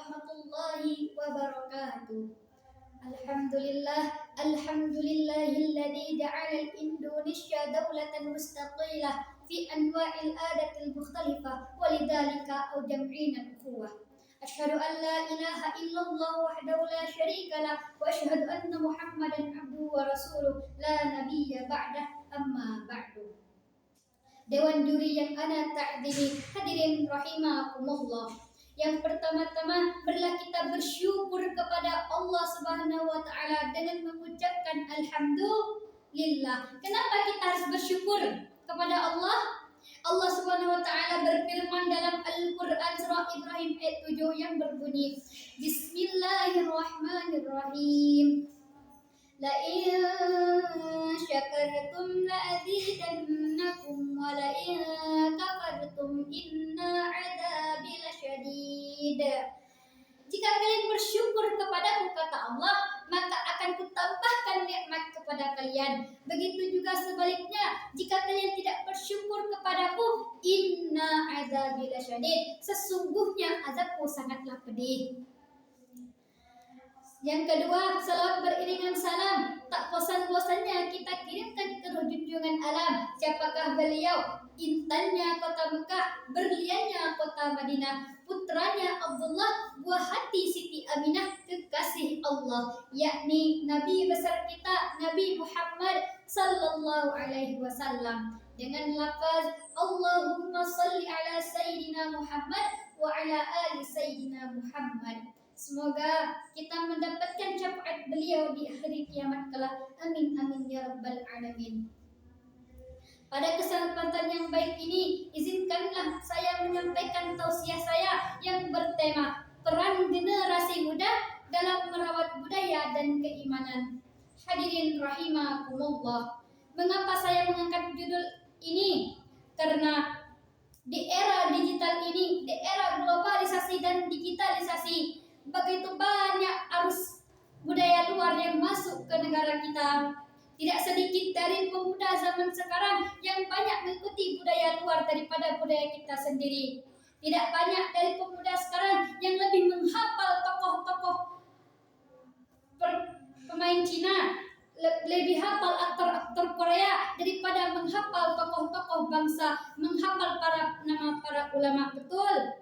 warahmatullahi wabarakatuh. Alhamdulillahilladzi ja'ala Indonesia daulatan mustaqilah fi anwa'il adatil mukhtalifah walidzalika jam'ina al-ukhuwah. Asyhadu an la ilaha illallah wahdahu la syarika lah wa asyhadu anna Muhammadan abduhu wa rasuluh la nabiyya ba'dah, amma ba'du. Dewan juri yang ana ta'zimi, hadirin rahimakumullah. Yang pertama-tama, marilah kita bersyukur kepada Allah Subhanahu wa taala dengan mengucapkan alhamdulillah. Kenapa kita harus bersyukur kepada Allah? Allah Subhanahu wa taala berfirman dalam Al-Qur'an surah Ibrahim ayat 7 yang berbunyi, Bismillahirrahmanirrahim. La in syakartum la azidannakum wa la in kafartum inna 'adzabi lasyadid. Jika kalian bersyukur kepadaku, kata Allah, maka akan kutambahkan nikmat kepada kalian. Begitu juga sebaliknya, jika kalian tidak bersyukur kepadaku, inna 'adzabi lasyadid. Sesungguhnya azabku sangatlah pedih. Yang kedua, salawat beriringan salam tak bosan-bosannya kita kirimkan ke junjungan alam. Siapakah beliau? Intannya kota Mekah, berliannya kota Madinah, putranya Abdullah, buah hati Siti Aminah, kekasih Allah, yakni Nabi besar kita, Nabi Muhammad sallallahu alaihi wasallam. Dengan lafaz Allahumma salli ala Sayyidina Muhammad wa ala ali Sayyidina Muhammad. Semoga kita mendapatkan syafaat beliau di hari kiamat kelak. Amin amin ya rabbal alamin. Pada kesempatan yang baik ini, izinkanlah saya menyampaikan tausiah saya yang bertema peran generasi muda dalam merawat budaya dan keimanan. Hadirin rahimakumullah. Mengapa saya mengangkat judul ini? Karena di era digital ini, di era globalisasi dan digitalisasi, begitu banyak arus budaya luar yang masuk ke negara kita. Tidak sedikit dari pemuda zaman sekarang yang banyak mengikuti budaya luar daripada budaya kita sendiri. Tidak banyak dari pemuda sekarang yang lebih menghafal tokoh-tokoh pemain Cina, lebih hafal aktor-aktor Korea daripada menghafal tokoh-tokoh bangsa, menghafal nama para ulama. Betul.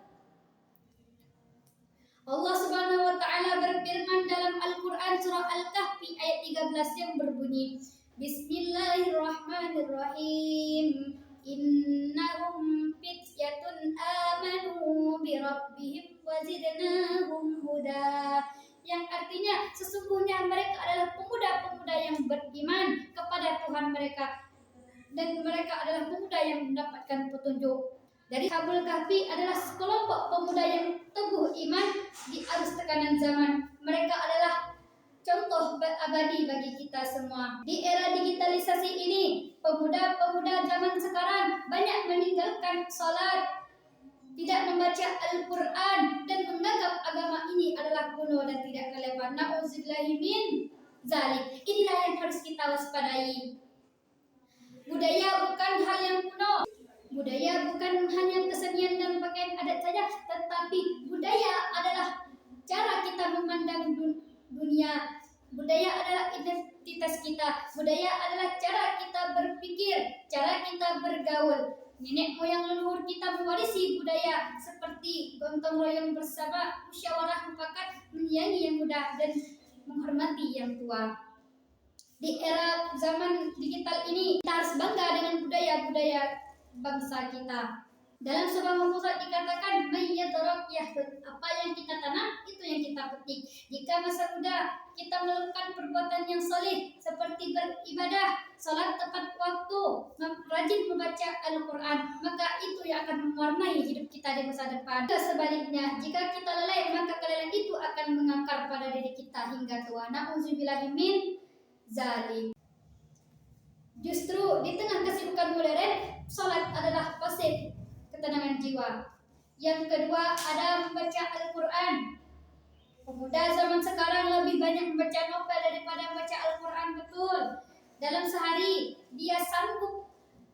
Allah Subhanahu wa taala berfirman dalam Al-Qur'an surah Al-Kahfi ayat 13 yang berbunyi, Bismillahirrahmanirrahim. Innahum fityatun amanu bi rabbihim wa zidnahum huda. Yang artinya sesungguhnya mereka adalah pemuda-pemuda yang beriman kepada Tuhan mereka, dan mereka adalah pemuda yang mendapatkan petunjuk. Dari Ashabul Kahfi adalah sekelompok pemuda yang teguh iman di arus tekanan zaman. Mereka adalah contoh abadi bagi kita semua. Di era digitalisasi ini, pemuda-pemuda zaman sekarang banyak meninggalkan sholat, tidak membaca Al-Quran, dan menganggap agama ini adalah kuno dan tidak relevan. Na'udzubillahi min zalik. Inilah yang harus kita waspadai. Budaya bukan hal yang kuno. Budaya bukan hanya kesenian dan pakaian adat saja, tetapi budaya adalah cara kita memandang dunia. Budaya adalah identitas kita. Budaya adalah cara kita berpikir, cara kita bergaul. Nenek moyang leluhur kita mewarisi budaya seperti gotong royong bersama, musyawarah mufakat, menyayangi yang muda dan menghormati yang tua. Di era zaman digital ini, kita harus bangga dengan budaya-budaya bangsa kita. Dalam sebuah maqalat dikatakan, apa yang kita tanam itu yang kita petik. Jika masa muda kita melakukan perbuatan yang saleh seperti beribadah, salat tepat waktu, rajin membaca Al-Quran, maka itu yang akan mewarnai hidup kita di masa depan. Sebaliknya, jika kita lalai, maka kelelahan itu akan mengakar pada diri kita hingga tua. Na'udzubillahi min zalik. Justru di tengah kesibukan modern, salat adalah pasif ketenangan jiwa. Yang kedua ada membaca Al-Quran. Pemuda zaman sekarang lebih banyak membaca novel daripada membaca Al-Quran. Betul. Dalam sehari dia sanggup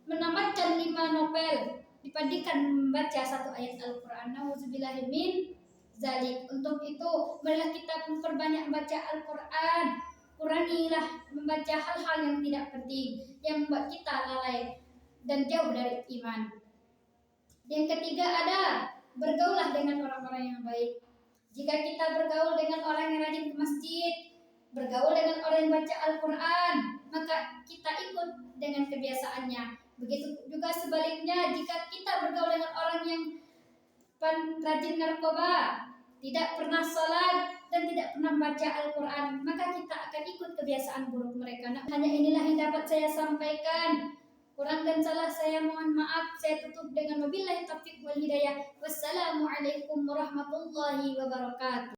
menamatkan 5 novel dibandingkan membaca 1 ayat Al-Quran. Na'udzubillahi min zalik. Untuk itu, marilah kita memperbanyak membaca Al-Quran. Kurangilah membaca hal-hal yang tidak penting, yang membuat kita lalai dan jauh dari iman. Yang ketiga ada, bergaulah dengan orang-orang yang baik. Jika kita bergaul dengan orang yang rajin ke masjid, bergaul dengan orang yang baca Al-Quran, maka kita ikut dengan kebiasaannya. Begitu juga sebaliknya, jika kita bergaul dengan orang yang rajin narkoba, tidak pernah sholat dan tidak pernah baca Al-Quran, maka kita akan ikut kebiasaan buruk mereka. Nah, hanya inilah yang dapat saya sampaikan. Kurang dan salah saya mohon maaf. Saya tutup dengan wabillahi taufiq wal hidayah. Wassalamualaikum warahmatullahi wabarakatuh.